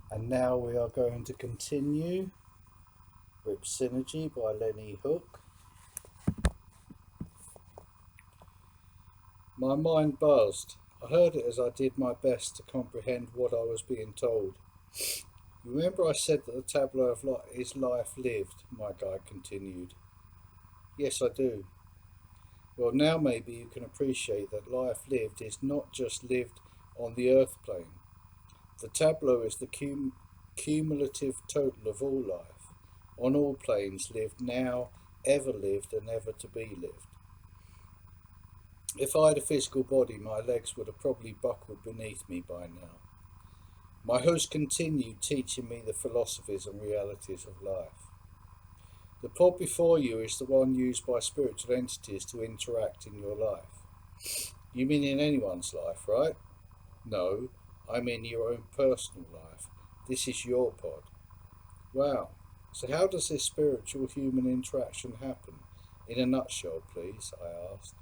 And now we are going to continue with Synergy by Lenny Hook. My mind buzzed. I heard it as I did my best to comprehend what I was being told. Remember I said that the tableau of life is life lived, my guide continued. Yes, I do. Well, now maybe you can appreciate that life lived is not just lived on the earth plane. The tableau is the cumulative total of all life, on all planes lived now, ever lived, and ever to be lived. If I had a physical body, my legs would have probably buckled beneath me by now. My host continued teaching me the philosophies and realities of life. The pod before you is the one used by spiritual entities to interact in your life. You mean in anyone's life, right? No, I mean your own personal life. This is your pod. Wow. So how does this spiritual human interaction happen? In a nutshell, please, I asked.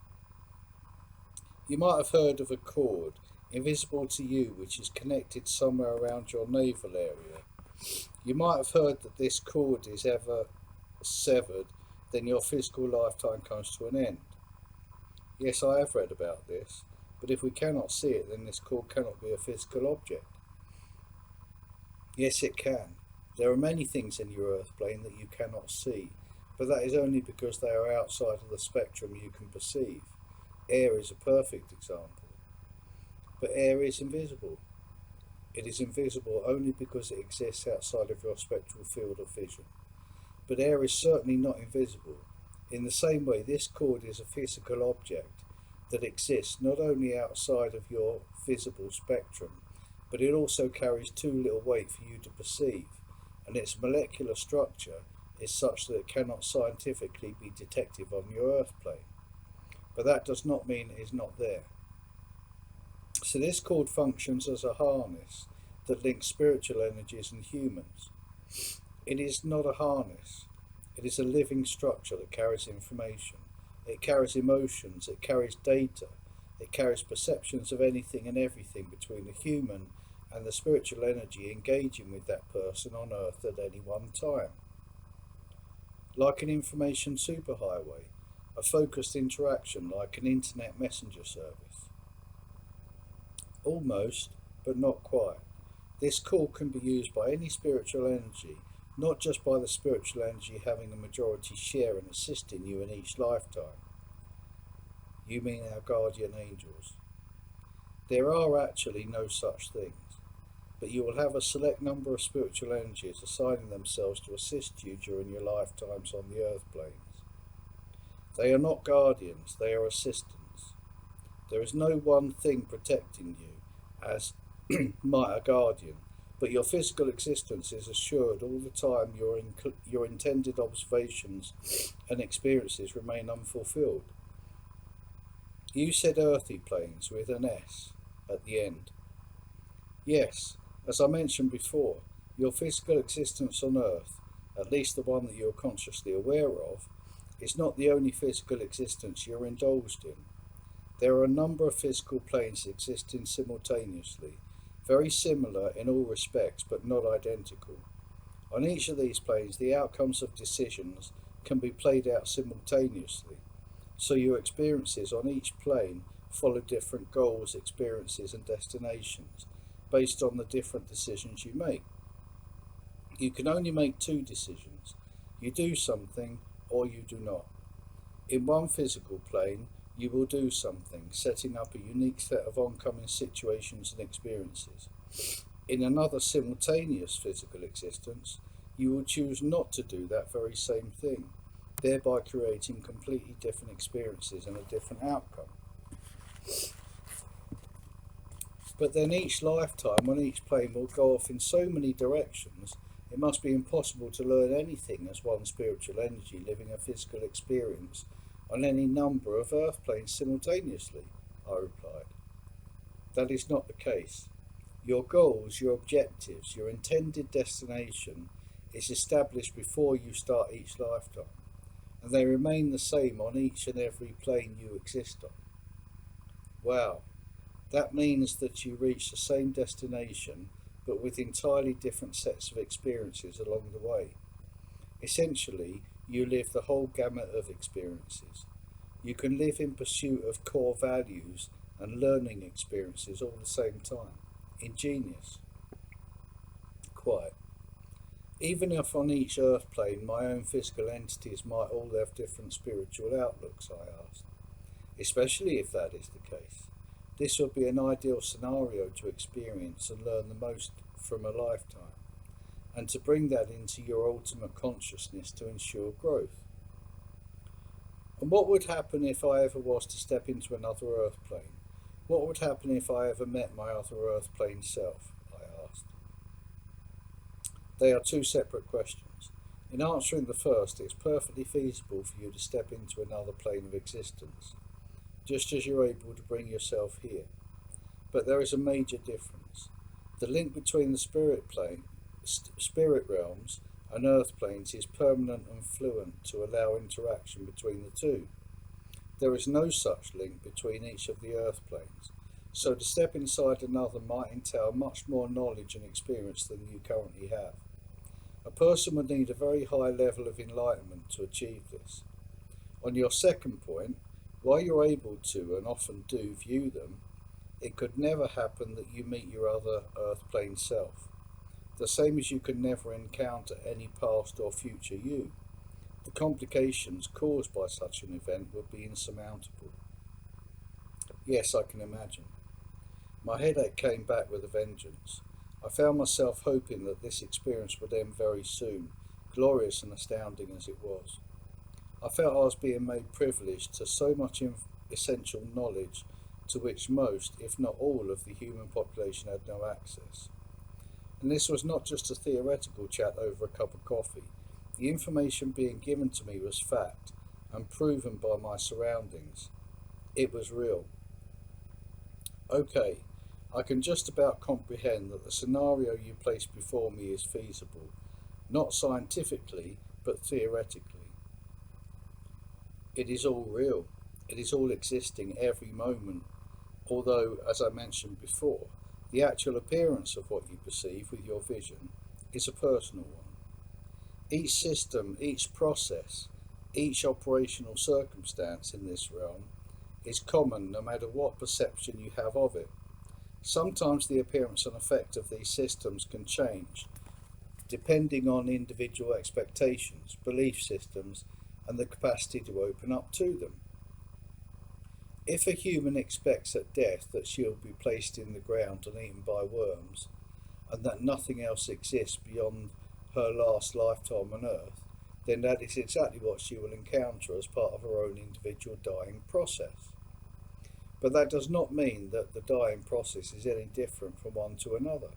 You might have heard of a cord, invisible to you, which is connected somewhere around your navel area. You might have heard that this cord is ever severed, then your physical lifetime comes to an end. Yes, I have read about this, but if we cannot see it, then this cord cannot be a physical object. Yes, it can. There are many things in your earth plane that you cannot see, but that is only because they are outside of the spectrum you can perceive. Air is a perfect example. But air is invisible. It is invisible only because it exists outside of your spectral field of vision. But air is certainly not invisible. In the same way, this cord is a physical object that exists not only outside of your visible spectrum, but it also carries too little weight for you to perceive, and its molecular structure is such that it cannot scientifically be detected on your earth plane. But that does not mean it is not there. So this cord functions as a harness that links spiritual energies and humans. It is not a harness. It is a living structure that carries information. It carries emotions. It carries data. It carries perceptions of anything and everything between the human and the spiritual energy engaging with that person on earth at any one time. Like an information superhighway, a focused interaction like an internet messenger service. Almost, but not quite. This call can be used by any spiritual energy, not just by the spiritual energy having a majority share in assisting you in each lifetime. You mean our guardian angels. There are actually no such things, but you will have a select number of spiritual energies assigning themselves to assist you during your lifetimes on the earth planes. They are not guardians, they are assistants. There is no one thing protecting you as might a guardian, but your physical existence is assured all the time your intended observations and experiences remain unfulfilled. You said earthy planes with an S at the end. Yes, as I mentioned before, your physical existence on earth, at least the one that you are consciously aware of, is not the only physical existence you're indulged in. There are a number of physical planes existing simultaneously, very similar in all respects but not identical. On each of these planes, the outcomes of decisions can be played out simultaneously, so your experiences on each plane follow different goals, experiences, and destinations based on the different decisions you make. You can only make two decisions. You do something or you do not. In one physical plane, you will do something, setting up a unique set of oncoming situations and experiences. In another simultaneous physical existence, you will choose not to do that very same thing, thereby creating completely different experiences and a different outcome. But then each lifetime on each plane will go off in so many directions, it must be impossible to learn anything as one spiritual energy living a physical experience on any number of earth planes simultaneously, I replied. That is not the case. Your goals, your objectives, your intended destination is established before you start each lifetime, and they remain the same on each and every plane you exist on. Wow, that means that you reach the same destination but with entirely different sets of experiences along the way. Essentially, you live the whole gamut of experiences. You can live in pursuit of core values and learning experiences all at the same time. Ingenious. Quite. Even if on each earth plane my own physical entities might all have different spiritual outlooks, I asked. Especially if that is the case. This would be an ideal scenario to experience and learn the most from a lifetime, and to bring that into your ultimate consciousness to ensure growth. And what would happen if I ever was to step into another earth plane? What would happen if I ever met my other earth plane self? I asked. They are two separate questions. In answering the first, it is perfectly feasible for you to step into another plane of existence, just as you're able to bring yourself here. But there is a major difference. The link between the spirit realms and earth planes is permanent and fluent to allow interaction between the two. There is no such link between each of the earth planes, so to step inside another might entail much more knowledge and experience than you currently have. A person would need a very high level of enlightenment to achieve this. On your second point, while you're able to, and often do, view them, it could never happen that you meet your other earth plane self, the same as you could never encounter any past or future you. The complications caused by such an event would be insurmountable. Yes, I can imagine. My headache came back with a vengeance. I found myself hoping that this experience would end very soon, glorious and astounding as it was. I felt I was being made privileged to so much essential knowledge to which most, if not all, of the human population had no access. And this was not just a theoretical chat over a cup of coffee. The information being given to me was fact, and proven by my surroundings. It was real. Okay, I can just about comprehend that the scenario you place before me is feasible, not scientifically, but theoretically. It is all real. It is all existing every moment, although, as I mentioned before, the actual appearance of what you perceive with your vision is a personal one. Each system, each process, each operational circumstance in this realm is common no matter what perception you have of it. Sometimes the appearance and effect of these systems can change, depending on individual expectations, belief systems, and the capacity to open up to them. If a human expects at death that she will be placed in the ground and eaten by worms, and that nothing else exists beyond her last lifetime on Earth, then that is exactly what she will encounter as part of her own individual dying process. But that does not mean that the dying process is any different from one to another.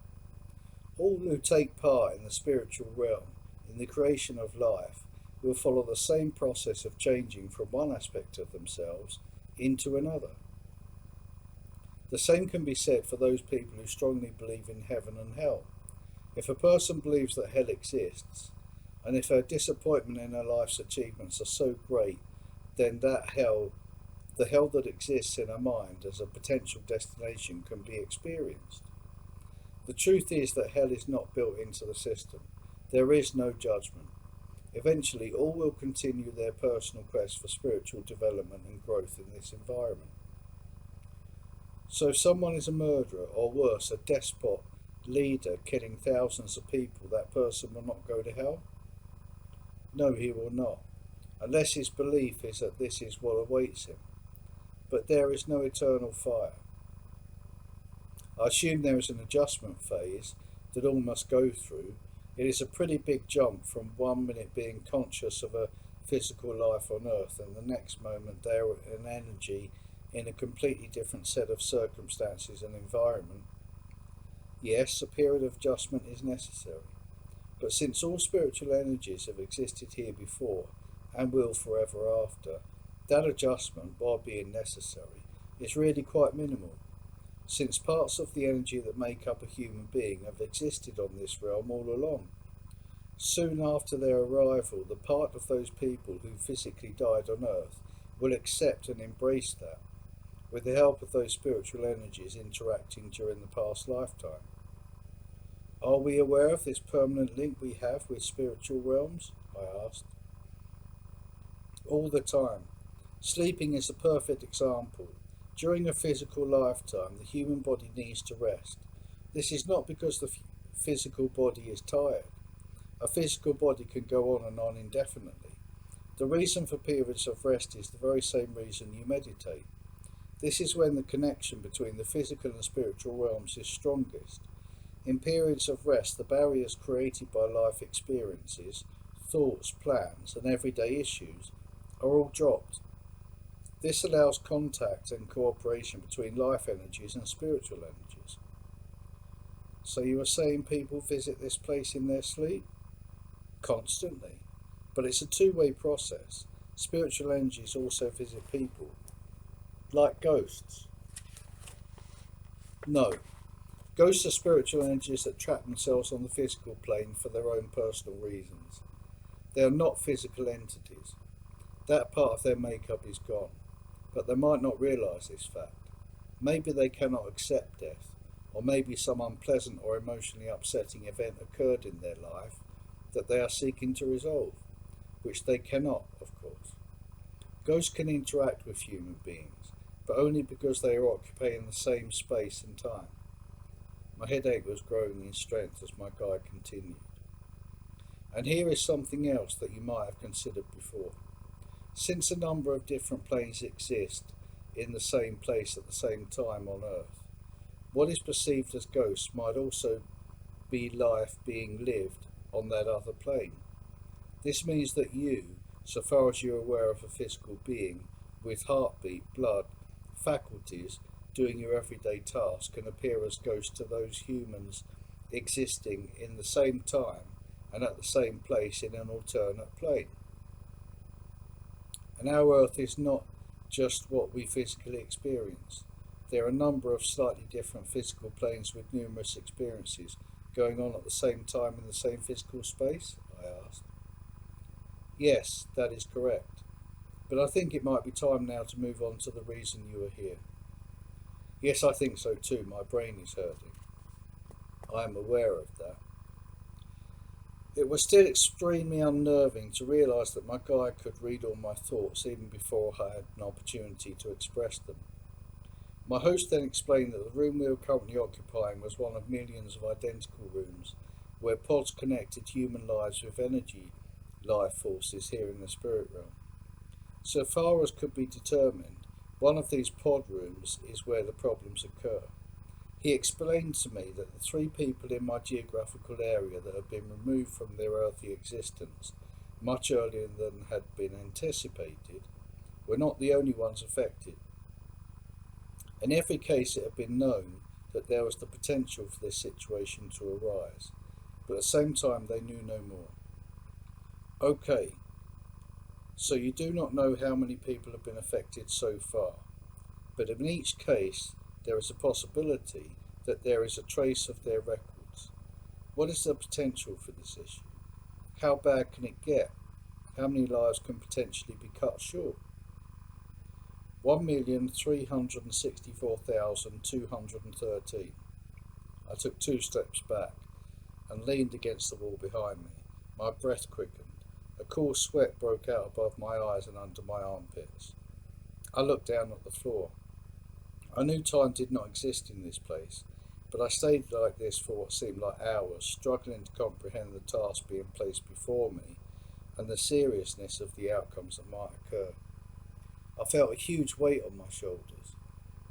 All who take part in the spiritual realm, in the creation of life, will follow the same process of changing from one aspect of themselves into another. The same can be said for those people who strongly believe in heaven and hell. If a person believes that hell exists, and if her disappointment in her life's achievements are so great, then the hell that exists in her mind as a potential destination can be experienced. The truth is that hell is not built into the system. There is no judgment. Eventually, all will continue their personal quest for spiritual development and growth in this environment. So if someone is a murderer, or worse, a despot leader killing thousands of people, that person will not go to hell? No, he will not, unless his belief is that this is what awaits him. But there is no eternal fire. I assume there is an adjustment phase that all must go through. It is a pretty big jump from 1 minute being conscious of a physical life on Earth and the next moment they are an energy in a completely different set of circumstances and environment. Yes, a period of adjustment is necessary, but since all spiritual energies have existed here before and will forever after, that adjustment, while being necessary, is really quite minimal, since parts of the energy that make up a human being have existed on this realm all along. Soon after their arrival, the part of those people who physically died on Earth will accept and embrace that, with the help of those spiritual energies interacting during the past lifetime. Are we aware of this permanent link we have with spiritual realms? I asked. All the time. Sleeping is a perfect example. During a physical lifetime, the human body needs to rest. This is not because the physical body is tired. A physical body can go on and on indefinitely. The reason for periods of rest is the very same reason you meditate. This is when the connection between the physical and spiritual realms is strongest. In periods of rest, the barriers created by life experiences, thoughts, plans, and everyday issues are all dropped. This allows contact and cooperation between life energies and spiritual energies. So you are saying people visit this place in their sleep? Constantly. But it's a two-way process. Spiritual energies also visit people. Like ghosts. No. Ghosts are spiritual energies that trap themselves on the physical plane for their own personal reasons. They are not physical entities. That part of their makeup is gone. But they might not realise this fact. Maybe they cannot accept death, or maybe some unpleasant or emotionally upsetting event occurred in their life that they are seeking to resolve, which they cannot, of course. Ghosts can interact with human beings, but only because they are occupying the same space and time. My headache was growing in strength as my guide continued. And here is something else that you might have considered before. Since a number of different planes exist in the same place at the same time on Earth, what is perceived as ghosts might also be life being lived on that other plane. This means that you, so far as you are aware of a physical being with heartbeat, blood, faculties, doing your everyday tasks, can appear as ghosts to those humans existing in the same time and at the same place in an alternate plane. And our Earth is not just what we physically experience. There are a number of slightly different physical planes with numerous experiences going on at the same time in the same physical space? I asked. Yes, that is correct. But I think it might be time now to move on to the reason you are here. Yes, I think so too. My brain is hurting. I am aware of that. It was still extremely unnerving to realise that my guide could read all my thoughts even before I had an opportunity to express them. My host then explained that the room we were currently occupying was one of millions of identical rooms where pods connected human lives with energy life forces here in the spirit realm. So far as could be determined, one of these pod rooms is where the problems occur. He explained to me that the 3 people in my geographical area that had been removed from their earthly existence much earlier than had been anticipated were not the only ones affected. In every case it had been known that there was the potential for this situation to arise, but at the same time they knew no more. Okay, so you do not know how many people have been affected so far, but in each case there is a possibility that there is a trace of their records. What is the potential for this issue? How bad can it get? How many lives can potentially be cut short? 1,364,213. I took 2 steps back and leaned against the wall behind me. My breath quickened. A cool sweat broke out above my eyes and under my armpits. I looked down at the floor. I knew time did not exist in this place, but I stayed like this for what seemed like hours, struggling to comprehend the task being placed before me and the seriousness of the outcomes that might occur. I felt a huge weight on my shoulders.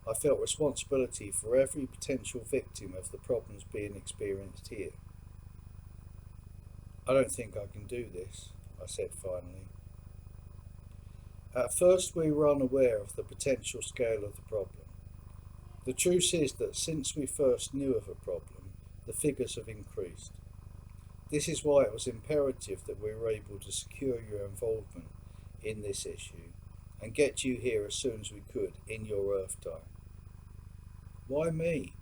I felt responsibility for every potential victim of the problems being experienced here. I don't think I can do this, I said finally. At first we were unaware of the potential scale of the problem. The truth is that since we first knew of a problem, the figures have increased. This is why it was imperative that we were able to secure your involvement in this issue and get you here as soon as we could in your Earth time. Why me?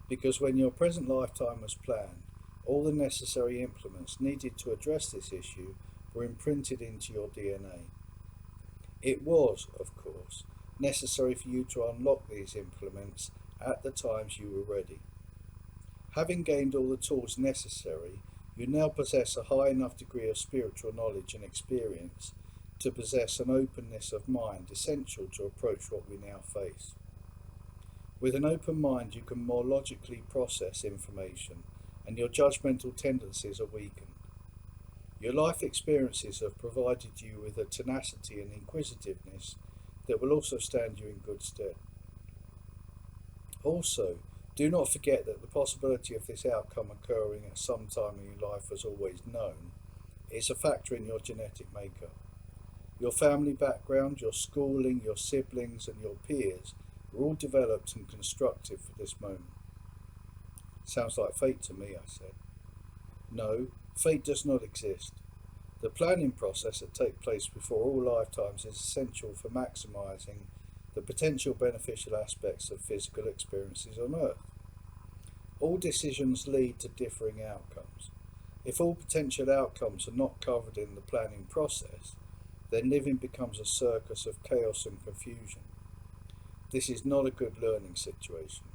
Because when your present lifetime was planned, all the necessary implements needed to address this issue were imprinted into your DNA. It was, of course, necessary for you to unlock these implements at the times you were ready. Having gained all the tools necessary, you now possess a high enough degree of spiritual knowledge and experience to possess an openness of mind essential to approach what we now face. With an open mind, you can more logically process information, and your judgmental tendencies are weakened. Your life experiences have provided you with a tenacity and inquisitiveness that will also stand you in good stead. Also, do not forget that the possibility of this outcome occurring at some time in your life was always known. It's a factor in your genetic makeup. Your family background, your schooling, your siblings, and your peers were all developed and constructive for this moment. Sounds like fate to me, I said. No, fate does not exist. The planning process that takes place before all lifetimes is essential for maximising the potential beneficial aspects of physical experiences on Earth. All decisions lead to differing outcomes. If all potential outcomes are not covered in the planning process, then living becomes a circus of chaos and confusion. This is not a good learning situation.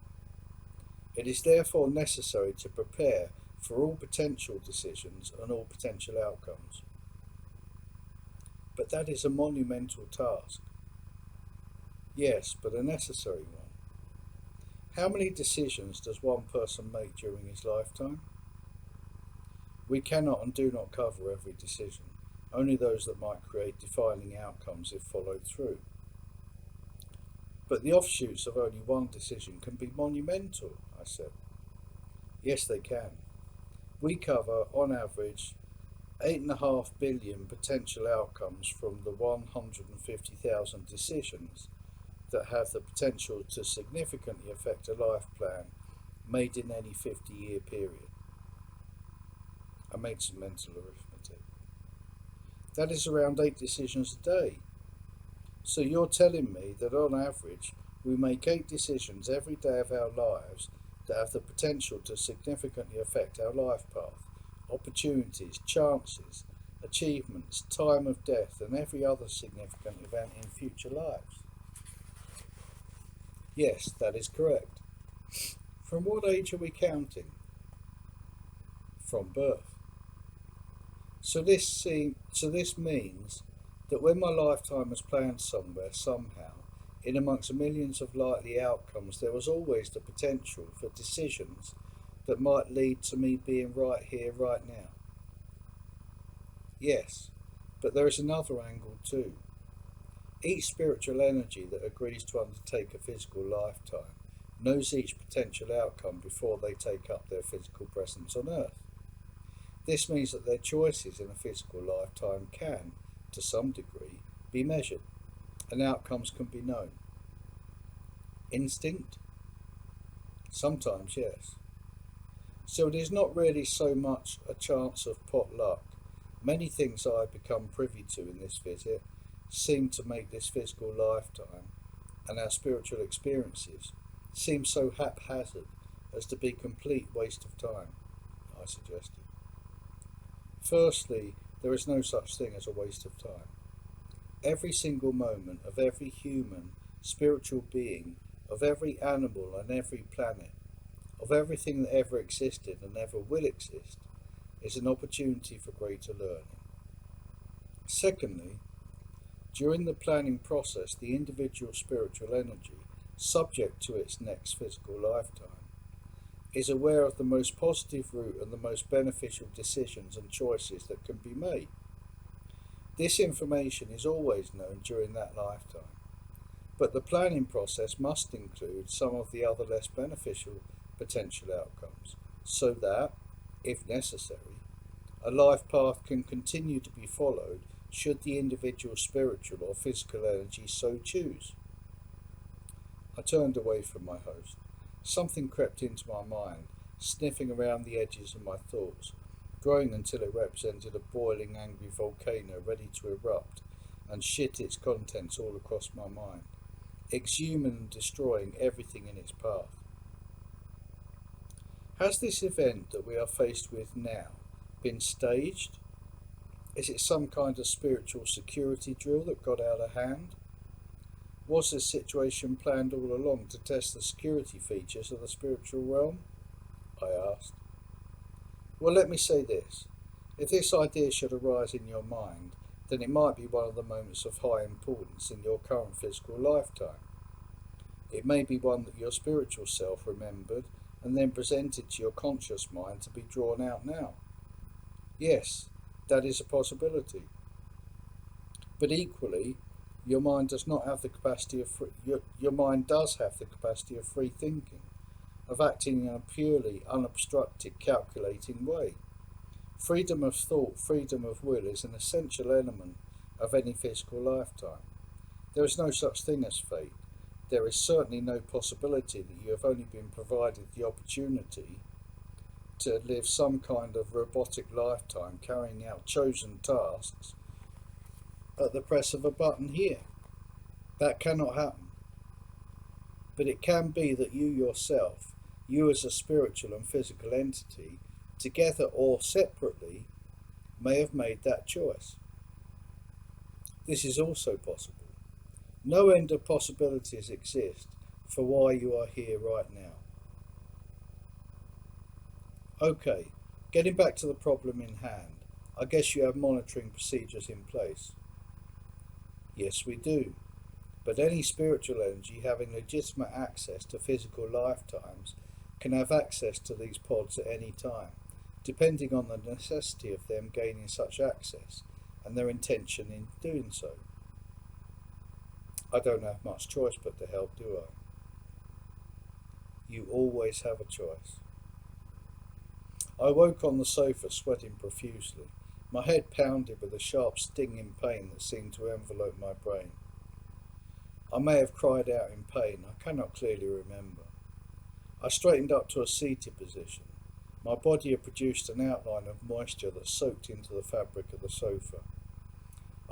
It is therefore necessary to prepare for all potential decisions and all potential outcomes. But that is a monumental task. Yes, but a necessary one. How many decisions does one person make during his lifetime? We cannot and do not cover every decision, only those that might create defining outcomes if followed through. But the offshoots of only one decision can be monumental, I said. Yes, they can. We cover, on average, 8.5 billion potential outcomes from the 150,000 decisions that have the potential to significantly affect a life plan made in any 50-year period. I made some mental arithmetic. That is around 8 decisions a day. So you're telling me that on average we make 8 decisions every day of our lives that have the potential to significantly affect our life path, opportunities, chances, achievements, time of death, and every other significant event in future lives? Yes, that is correct. From what age are we counting? From birth. So this means that when my lifetime was planned somewhere, somehow, in amongst millions of likely outcomes, there was always the potential for decisions that might lead to me being right here, right now. Yes, but there is another angle too. Each spiritual energy that agrees to undertake a physical lifetime knows each potential outcome before they take up their physical presence on Earth. This means that their choices in a physical lifetime can, to some degree, be measured, and outcomes can be known. Instinct? Sometimes, yes. So it is not really so much a chance of pot luck. Many things I become privy to in this visit seem to make this physical lifetime and our spiritual experiences seem so haphazard as to be complete waste of time, I suggested. Firstly, there is no such thing as a waste of time. Every single moment of every human, spiritual being, of every animal and every planet, of everything that ever existed and ever will exist, is an opportunity for greater learning. Secondly, during the planning process, the individual spiritual energy, subject to its next physical lifetime, is aware of the most positive route and the most beneficial decisions and choices that can be made. This information is always known during that lifetime, but the planning process must include some of the other less beneficial potential outcomes, so that, if necessary, a life path can continue to be followed should the individual spiritual or physical energy so choose. I turned away from my host. Something crept into my mind, sniffing around the edges of my thoughts, growing until it represented a boiling, angry volcano ready to erupt and shit its contents all across my mind, exhuming and destroying everything in its path. Has this event that we are faced with now been staged? Is it some kind of spiritual security drill that got out of hand? Was this situation planned all along to test the security features of the spiritual realm? I asked. Well, let me say this. If this idea should arise in your mind, then it might be one of the moments of high importance in your current physical lifetime. It may be one that your spiritual self remembered and then presented to your conscious mind to be drawn out now. Yes, that is a possibility. But equally, your mind does not have the capacity of your mind does have the capacity of free thinking, of acting in a purely unobstructed, calculating way. Freedom of thought, freedom of will is an essential element of any physical lifetime. There is no such thing as fate. There is certainly no possibility that you have only been provided the opportunity to live some kind of robotic lifetime carrying out chosen tasks at the press of a button here. That cannot happen. But it can be that you yourself, you as a spiritual and physical entity, together or separately, may have made that choice. This is also possible. No end of possibilities exist for why you are here right now. Okay, getting back to the problem in hand, I guess you have monitoring procedures in place. Yes, we do. But any spiritual energy having legitimate access to physical lifetimes can have access to these pods at any time, depending on the necessity of them gaining such access and their intention in doing so. I don't have much choice but to help, do I? You always have a choice. I woke on the sofa sweating profusely, my head pounded with a sharp stinging pain that seemed to envelope my brain. I may have cried out in pain, I cannot clearly remember. I straightened up to a seated position. My body had produced an outline of moisture that soaked into the fabric of the sofa.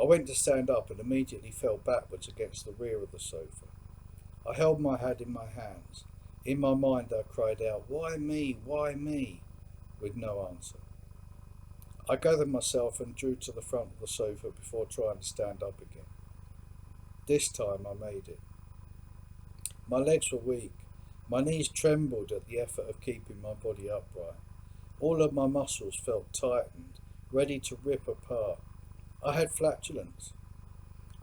I went to stand up and immediately fell backwards against the rear of the sofa. I held my head in my hands. In my mind I cried out, "Why me? Why me?" with no answer. I gathered myself and drew to the front of the sofa before trying to stand up again. This time I made it. My legs were weak. My knees trembled at the effort of keeping my body upright. All of my muscles felt tightened, ready to rip apart. I had flatulence.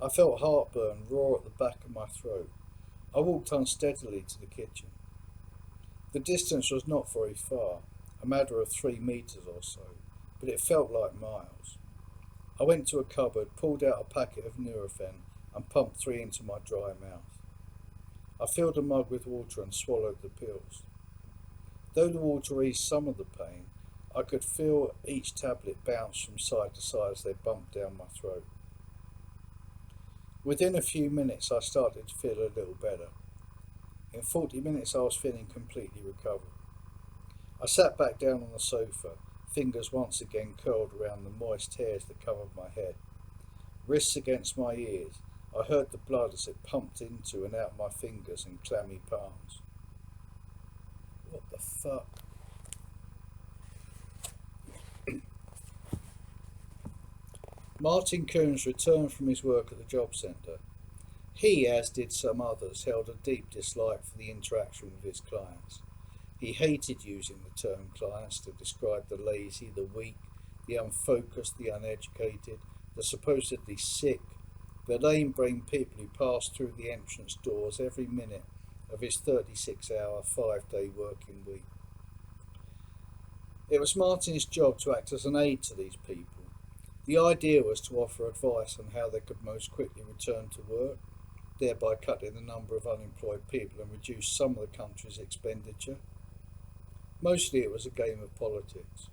I felt heartburn roar at the back of my throat. I walked unsteadily to the kitchen. The distance was not very far, a matter of 3 meters or so, but it felt like miles. I went to a cupboard, pulled out a packet of Nurofen and pumped 3 into my dry mouth. I filled a mug with water and swallowed the pills. Though the water eased some of the pain, I could feel each tablet bounce from side to side as they bumped down my throat. Within a few minutes I started to feel a little better. In 40 minutes I was feeling completely recovered. I sat back down on the sofa, fingers once again curled around the moist hairs that covered my head. Wrists against my ears, I heard the blood as it pumped into and out my fingers and clammy palms. What the fuck? Martin Coons returned from his work at the job centre. He, as did some others, held a deep dislike for the interaction with his clients. He hated using the term clients to describe the lazy, the weak, the unfocused, the uneducated, the supposedly sick, the lame-brained people who passed through the entrance doors every minute of his 36-hour, 5-day working week. It was Martin's job to act as an aid to these people. The idea was to offer advice on how they could most quickly return to work, thereby cutting the number of unemployed people and reduce some of the country's expenditure. Mostly it was a game of politics.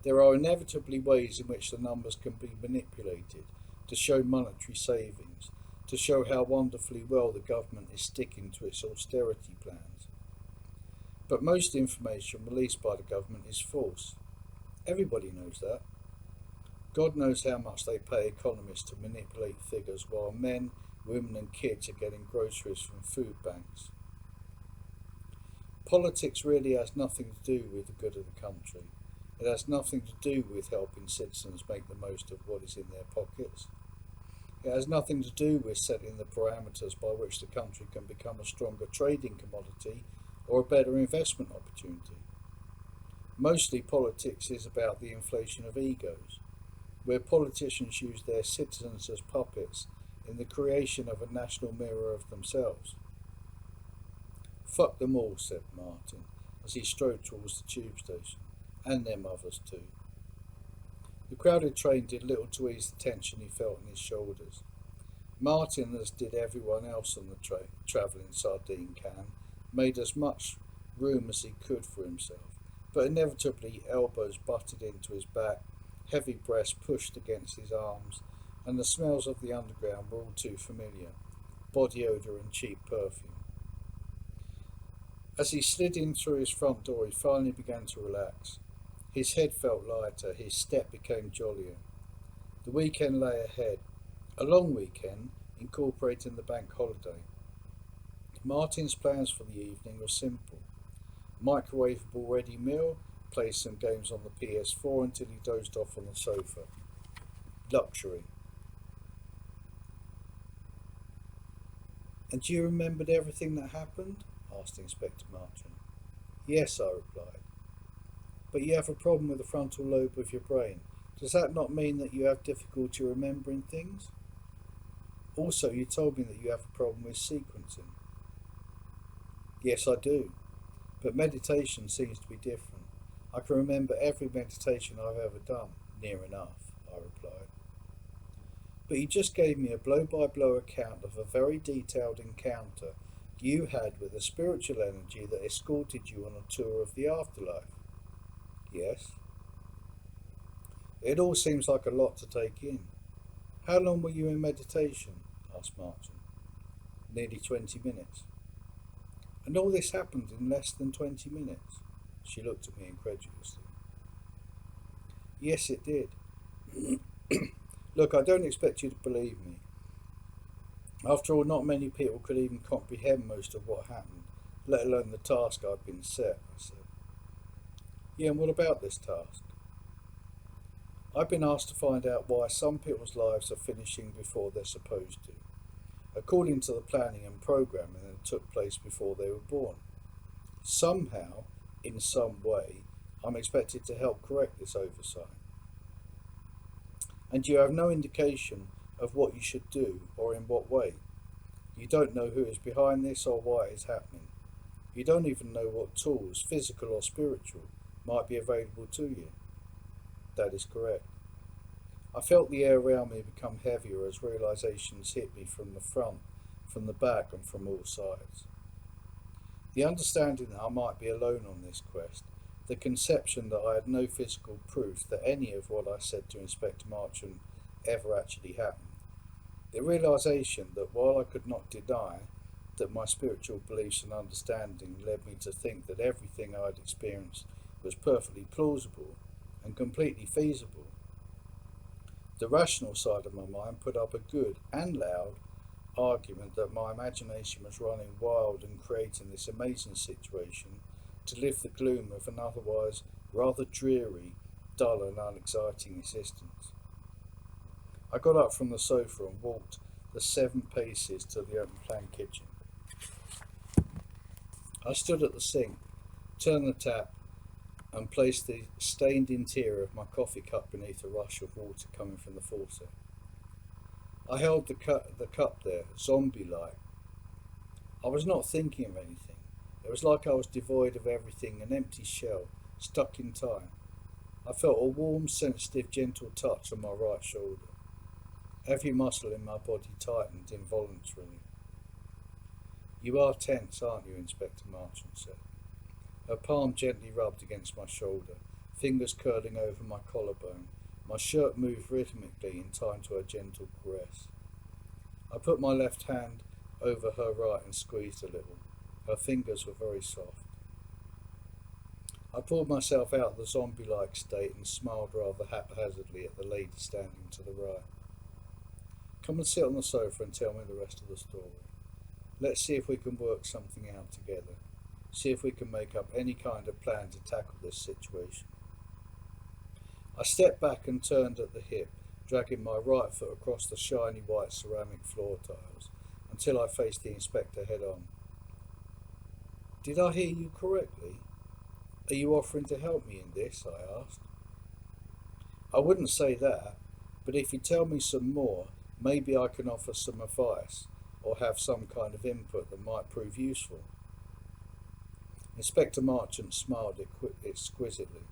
There are inevitably ways in which the numbers can be manipulated to show monetary savings, to show how wonderfully well the government is sticking to its austerity plans. But most information released by the government is false. Everybody knows that. God knows how much they pay economists to manipulate figures while men, women and kids are getting groceries from food banks. Politics really has nothing to do with the good of the country. It has nothing to do with helping citizens make the most of what is in their pockets. It has nothing to do with setting the parameters by which the country can become a stronger trading commodity or a better investment opportunity. Mostly politics is about the inflation of egos, where politicians use their citizens as puppets in the creation of a national mirror of themselves. Fuck them all, said Martin, as he strode towards the tube station, and their mothers too. The crowded train did little to ease the tension he felt in his shoulders. Martin, as did everyone else on the travelling sardine can, made as much room as he could for himself, but inevitably elbows butted into his back, heavy breasts pushed against his arms, and the smells of the underground were all too familiar, body odour and cheap perfume. As he slid in through his front door, he finally began to relax. His head felt lighter, his step became jollier. The weekend lay ahead, a long weekend incorporating the bank holiday. Martin's plans for the evening were simple. Microwavable ready meal, play some games on the PS4 until he dozed off on the sofa. Luxury. And do you remember everything that happened? Asked Inspector Martin. Yes, I replied. But you have a problem with the frontal lobe of your brain. Does that not mean that you have difficulty remembering things? Also, you told me that you have a problem with sequencing. Yes, I do. But meditation seems to be different. I can remember every meditation I've ever done, near enough, I replied. But you just gave me a blow-by-blow account of a very detailed encounter you had with a spiritual energy that escorted you on a tour of the afterlife. Yes. It all seems like a lot to take in. How long were you in meditation? Asked Martin. Nearly 20 minutes. And all this happened in less than 20 minutes? She looked at me incredulously. Yes, it did. Look, I don't expect you to believe me. After all, not many people could even comprehend most of what happened, let alone the task I'd been set, I said. Yeah, and what about this task? I've been asked to find out why some people's lives are finishing before they're supposed to, according to the planning and programming that took place before they were born. Somehow, in some way, I'm expected to help correct this oversight. And you have no indication of what you should do or in what way. You don't know who is behind this or why it is happening. You don't even know what tools, physical or spiritual, might be available to you. That is correct. I felt the air around me become heavier as realizations hit me from the front, from the back, and from all sides. The understanding that I might be alone on this quest, the conception that I had no physical proof that any of what I said to Inspector Marchant ever actually happened, the realization that while I could not deny that my spiritual beliefs and understanding led me to think that everything I had experienced was perfectly plausible and completely feasible, the rational side of my mind put up a good and loud argument that my imagination was running wild and creating this amazing situation to lift the gloom of an otherwise rather dreary, dull and unexciting existence. I got up from the sofa and walked the 7 paces to the open plan kitchen. I stood at the sink, turned the tap, and placed the stained interior of my coffee cup beneath a rush of water coming from the faucet. I held the cup there, zombie-like. I was not thinking of anything. It was like I was devoid of everything, an empty shell, stuck in time. I felt a warm, sensitive, gentle touch on my right shoulder. Every muscle in my body tightened involuntarily. You are tense, aren't you? Inspector Marchant said. Her palm gently rubbed against my shoulder, fingers curling over my collarbone. My shirt moved rhythmically in time to her gentle caress. I put my left hand over her right and squeezed a little. Her fingers were very soft. I pulled myself out of the zombie-like state and smiled rather haphazardly at the lady standing to the right. Come and sit on the sofa and tell me the rest of the story. Let's see if we can work something out together. See if we can make up any kind of plan to tackle this situation. I stepped back and turned at the hip, dragging my right foot across the shiny white ceramic floor tiles until I faced the inspector head on. Did I hear you correctly? Are you offering to help me in this? I asked. I wouldn't say that, but if you tell me some more, maybe I can offer some advice or have some kind of input that might prove useful. Inspector Marchant smiled exquisitely.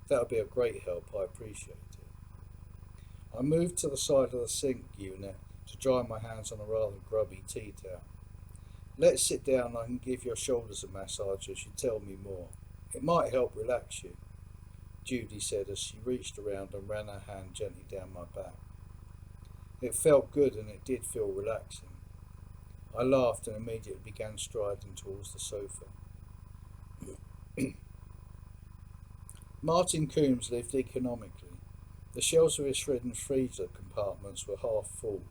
That would be a great help, I appreciate it. I moved to the side of the sink unit to dry my hands on a rather grubby tea towel. Let's sit down and I can give your shoulders a massage as you tell me more. It might help relax you, Judy said as she reached around and ran her hand gently down my back. It felt good and it did feel relaxing. I laughed and immediately began striding towards the sofa. Martin Coombs lived economically. The shelves of his fridge and freezer compartments were half full,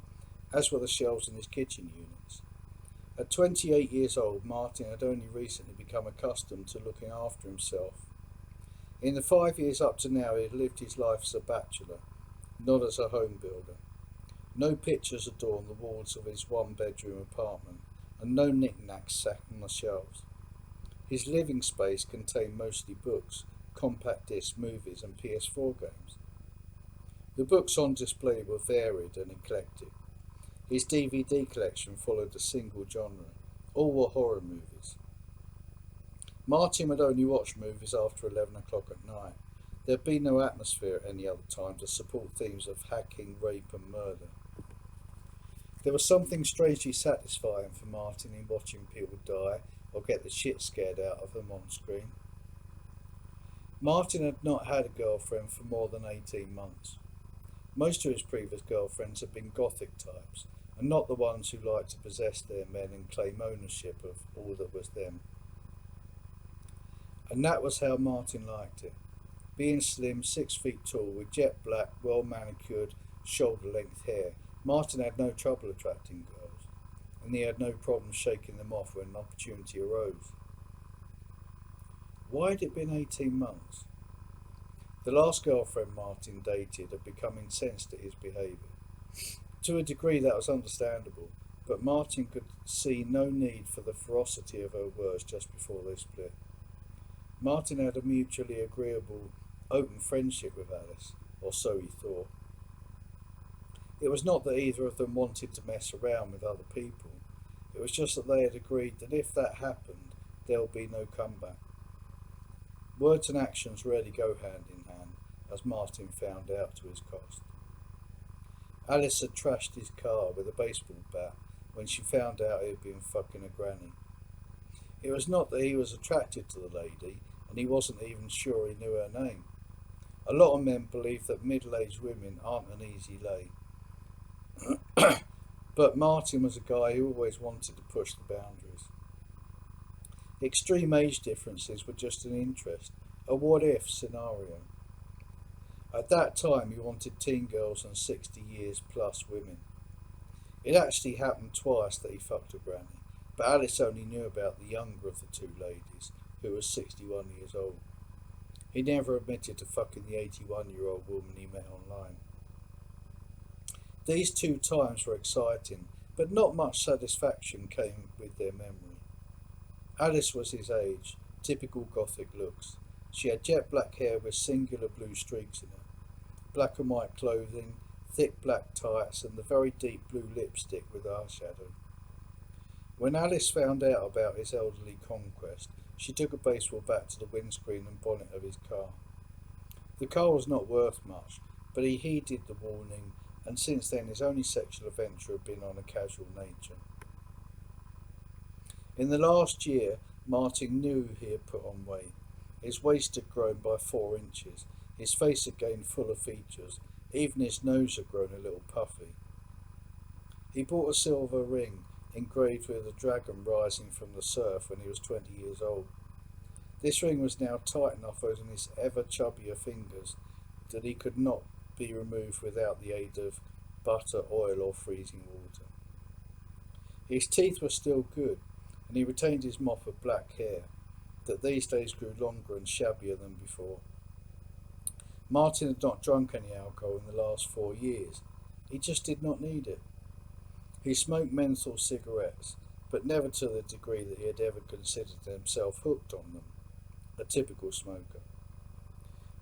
as were the shelves in his kitchen units. At 28 years old, Martin had only recently become accustomed to looking after himself. In the 5 years up to now, he had lived his life as a bachelor, not as a home builder. No pictures adorned the walls of his one-bedroom apartment, and no knick-knacks sat on the shelves. His living space contained mostly books, compact disc movies, and PS4 games. The books on display were varied and eclectic. His DVD collection followed a single genre. All were horror movies. Martin would only watch movies after 11 o'clock at night. There had been no atmosphere at any other time to support themes of hacking, rape, and murder. There was something strangely satisfying for Martin in watching people die or get the shit scared out of them on screen. Martin had not had a girlfriend for more than 18 months. Most of his previous girlfriends had been gothic types, and not the ones who liked to possess their men and claim ownership of all that was them. And that was how Martin liked it. Being slim, 6 feet tall, with jet black, well-manicured, shoulder-length hair, Martin had no trouble attracting girls, and he had no problem shaking them off when an opportunity arose. Why had it been 18 months? The last girlfriend Martin dated had become incensed at his behaviour. To a degree that was understandable, but Martin could see no need for the ferocity of her words just before they split. Martin had a mutually agreeable, open friendship with Alice, or so he thought. It was not that either of them wanted to mess around with other people. It was just that they had agreed that if that happened, there would be no comeback. Words and actions rarely go hand in hand, as Martin found out to his cost. Alice had trashed his car with a baseball bat when she found out he had been fucking a granny. It was not that he was attracted to the lady, and he wasn't even sure he knew her name. A lot of men believe that middle-aged women aren't an easy lay. But Martin was a guy who always wanted to push the boundaries. Extreme age differences were just an interest, a what-if scenario. At that time he wanted teen girls and 60 years plus women. It actually happened twice that he fucked a granny, but Alice only knew about the younger of the two ladies, who was 61 years old. He never admitted to fucking the 81-year-old woman he met online. These 2 times were exciting, but not much satisfaction came with their memory. Alice was his age, typical gothic looks. She had jet black hair with singular blue streaks in it, black and white clothing, thick black tights, and the very deep blue lipstick with eyeshadow. When Alice found out about his elderly conquest, she took a baseball bat to the windscreen and bonnet of his car. The car was not worth much, but he heeded the warning, and since then his only sexual adventure had been on a casual nature. In the last year, Martin knew he had put on weight. His waist had grown by 4 inches, his face had gained fuller features, even his nose had grown a little puffy. He bought a silver ring, engraved with a dragon rising from the surf when he was 20 years old. This ring was now tight enough on his ever chubbier fingers that he could not be removed without the aid of butter, oil, or freezing water. His teeth were still good, and he retained his mop of black hair, that these days grew longer and shabbier than before. Martin had not drunk any alcohol in the last 4 years. He just did not need it. He smoked menthol cigarettes, but never to the degree that he had ever considered himself hooked on them, a typical smoker.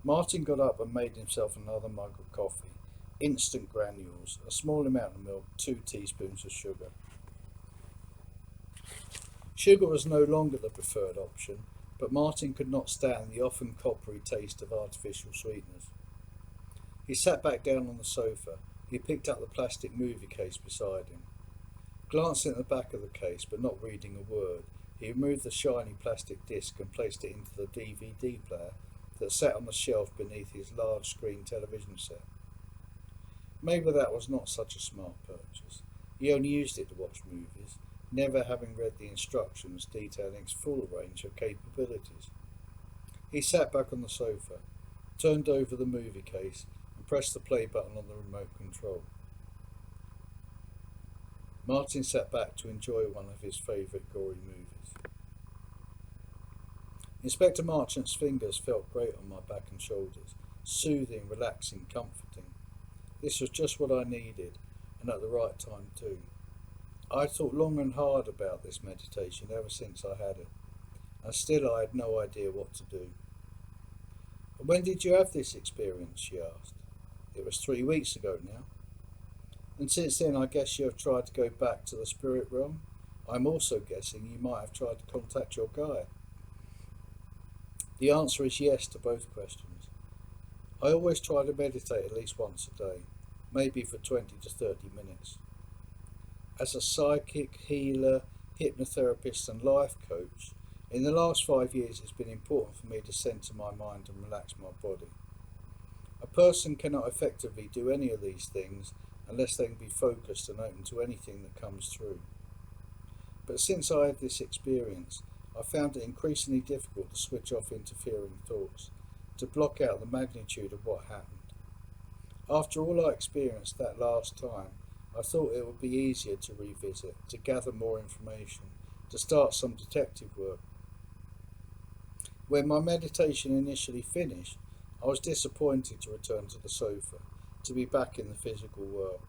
Martin got up and made himself another mug of coffee, instant granules, a small amount of milk, 2 teaspoons of sugar. Sugar was no longer the preferred option, but Martin could not stand the often coppery taste of artificial sweeteners. He sat back down on the sofa. He picked up the plastic movie case beside him. Glancing at the back of the case, but not reading a word, he removed the shiny plastic disc and placed it into the DVD player that sat on the shelf beneath his large-screen television set. Maybe that was not such a smart purchase. He only used it to watch movies, never having read the instructions detailing its full range of capabilities. He sat back on the sofa, turned over the movie case, and pressed the play button on the remote control. Martin sat back to enjoy one of his favourite gory movies. Inspector Marchant's fingers felt great on my back and shoulders, soothing, relaxing, comforting. This was just what I needed, and at the right time too. I thought long and hard about this meditation ever since I had it, and still I had no idea what to do. "And when did you have this experience?" she asked. "It was 3 weeks ago now." "And since then I guess you have tried to go back to the spirit realm? I'm also guessing you might have tried to contact your guide." The answer is yes to both questions. I always try to meditate at least once a day, maybe for 20 to 30 minutes. As a psychic, healer, hypnotherapist and life coach, in the last 5 years it's been important for me to center my mind and relax my body. A person cannot effectively do any of these things unless they can be focused and open to anything that comes through. But since I had this experience, I found it increasingly difficult to switch off interfering thoughts, to block out the magnitude of what happened. After all I experienced that last time, I thought it would be easier to revisit, to gather more information, to start some detective work. When my meditation initially finished, I was disappointed to return to the sofa, to be back in the physical world.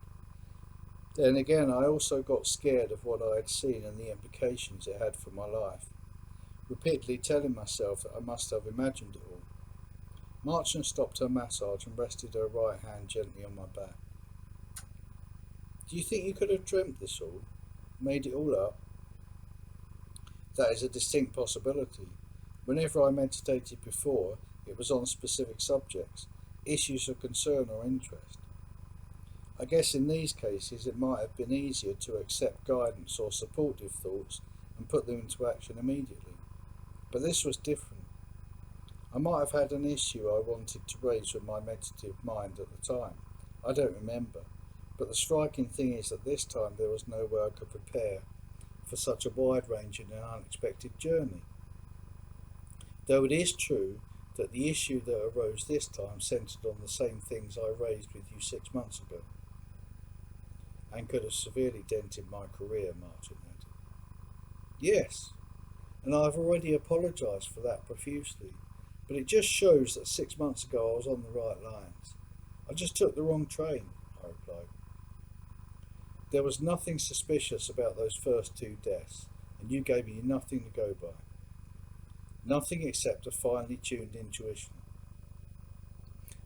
Then again, I also got scared of what I had seen and the implications it had for my life, repeatedly telling myself that I must have imagined it all. Marchant stopped her massage and rested her right hand gently on my back. "Do you think you could have dreamt this all? Made it all up?" "That is a distinct possibility. Whenever I meditated before, it was on specific subjects, issues of concern or interest. I guess in these cases it might have been easier to accept guidance or supportive thoughts and put them into action immediately. But this was different. I might have had an issue I wanted to raise with my meditative mind at the time. I don't remember. But the striking thing is that this time there was no way I could prepare for such a wide-ranging and unexpected journey. Though it is true that the issue that arose this time centred on the same things I raised with you 6 months ago, and could have severely dented my career," Marchant added. "Yes, and I have already apologised for that profusely, but it just shows that 6 months ago I was on the right lines. I just took the wrong train," I replied. "There was nothing suspicious about those first 2 deaths, and you gave me nothing to go by. Nothing except a finely tuned intuition."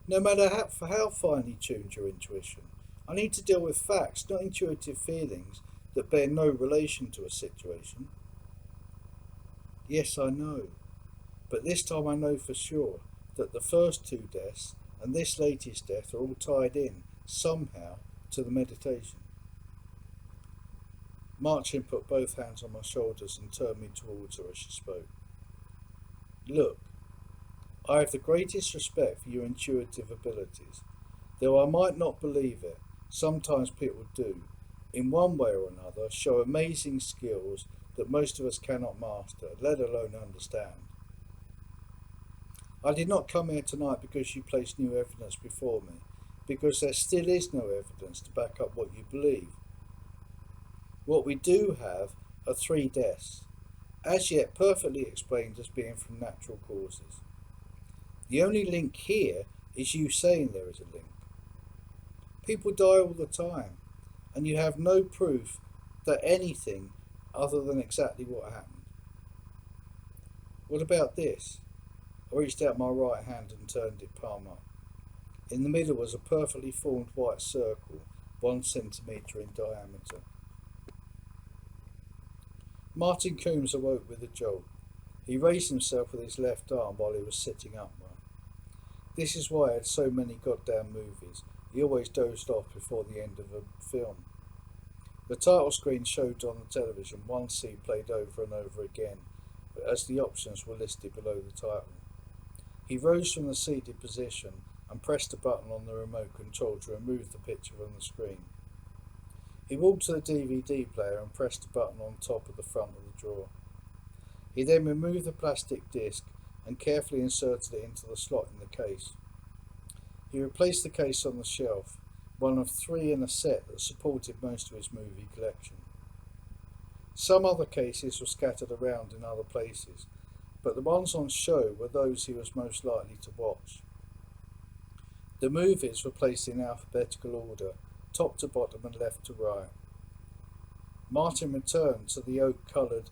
"No matter how finely tuned your intuition, I need to deal with facts, not intuitive feelings that bear no relation to a situation." "Yes, I know. But this time I know for sure that the first 2 deaths and this latest death are all tied in, somehow, to the meditation." Marchant put both hands on my shoulders and turned me towards her as she spoke. "Look, I have the greatest respect for your intuitive abilities. Though I might not believe it, sometimes people do, in one way or another, show amazing skills that most of us cannot master, let alone understand. I did not come here tonight because you placed new evidence before me, because there still is no evidence to back up what you believe. What we do have are 3 deaths, as yet perfectly explained as being from natural causes. The only link here is you saying there is a link. People die all the time, and you have no proof that anything other than exactly what happened. What about this? I reached out my right hand and turned it palm up. In the middle was a perfectly formed white circle, 1 centimetre in diameter. Martin Coombs awoke with a jolt. He raised himself with his left arm while he was sitting upright. This is why I had so many goddamn movies. He always dozed off before the end of a film. The title screen showed on the television one scene played over and over again, as the options were listed below the title. He rose from the seated position and pressed a button on the remote control to remove the picture from the screen. He walked to the DVD player and pressed a button on top of the front of the drawer. He then removed the plastic disc and carefully inserted it into the slot in the case. He replaced the case on the shelf, one of 3 in a set that supported most of his movie collection. Some other cases were scattered around in other places, but the ones on show were those he was most likely to watch. The movies were placed in alphabetical order, top to bottom and left to right. Martin returned to the oak-coloured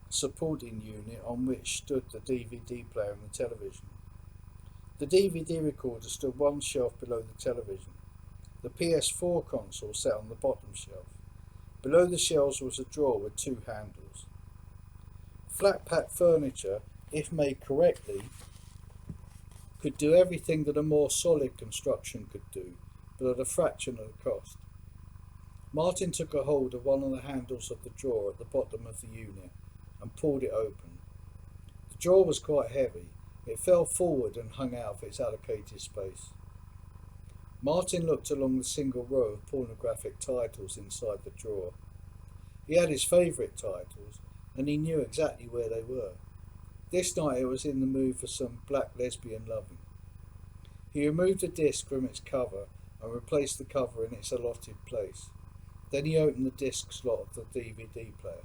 supporting unit on which stood the DVD player and the television. The DVD recorder stood one shelf below the television. The PS4 console sat on the bottom shelf. Below the shelves was a drawer with 2 handles. Flat-pack furniture, if made correctly, could do everything that a more solid construction could do, but at a fraction of the cost. Martin took a hold of one of the handles of the drawer at the bottom of the unit and pulled it open. The drawer was quite heavy. It fell forward and hung out of its allocated space. Martin looked along the single row of pornographic titles inside the drawer. He had his favourite titles, and he knew exactly where they were. This night he was in the mood for some black lesbian loving. He removed the disc from its cover and replaced the cover in its allotted place. Then he opened the disc slot of the DVD player.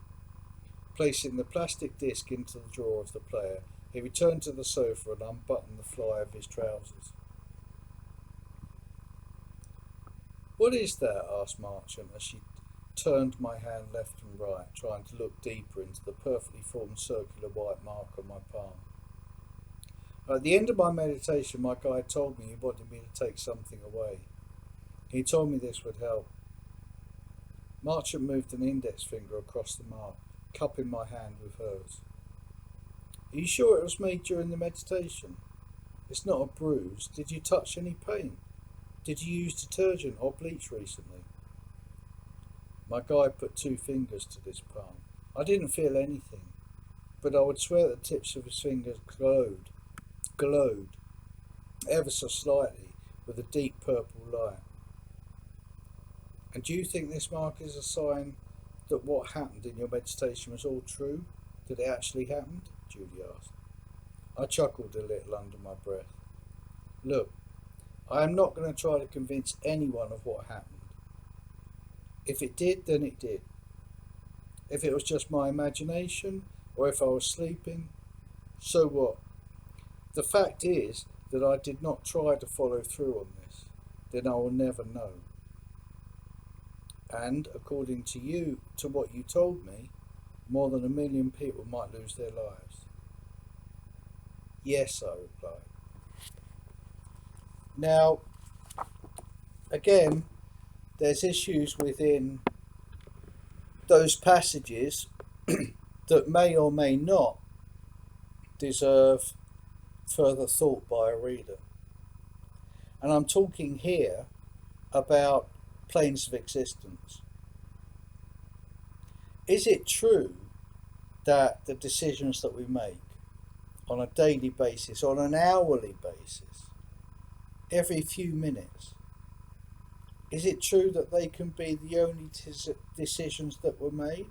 Placing the plastic disc into the drawer of the player, he returned to the sofa and unbuttoned the fly of his trousers. "What is that?" asked Marchant as she turned my hand left and right, trying to look deeper into the perfectly formed circular white mark on my palm. At the end of my meditation, my guide told me he wanted me to take something away. He told me this would help. Marchant moved an index finger across the mark, cupping my hand with hers. "Are you sure it was made during the meditation? It's not a bruise. Did you touch any paint? Did you use detergent or bleach recently?" My guide put 2 fingers to this palm. I didn't feel anything, but I would swear that the tips of his fingers glowed, ever so slightly, with a deep purple light. "And do you think this mark is a sign that what happened in your meditation was all true? That it actually happened?" Julie asked. I chuckled a little under my breath. "Look, I am not going to try to convince anyone of what happened. If it did, then it did. If it was just my imagination, or if I was sleeping, so what? The fact is that I did not try to follow through on this. Then I will never know. And, according to you, to what you told me, more than 1 million people might lose their lives." "Yes," I replied. Now, again, there's issues within those passages that may or may not deserve further thought by a reader. And I'm talking here about planes of existence. Is it true that the decisions that we make on a daily basis, on an hourly basis, every few minutes, is it true that they can be the only decisions that were made?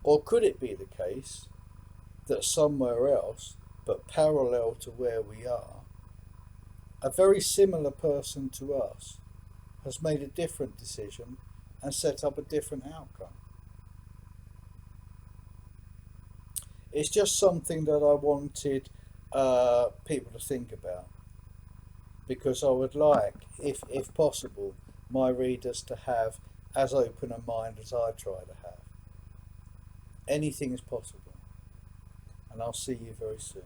Or could it be the case that somewhere else, but parallel to where we are, a very similar person to us has made a different decision and set up a different outcome? It's just something that I wanted people to think about, because I would like, if possible, my readers to have as open a mind as I try to have. Anything is possible. And I'll see you very soon.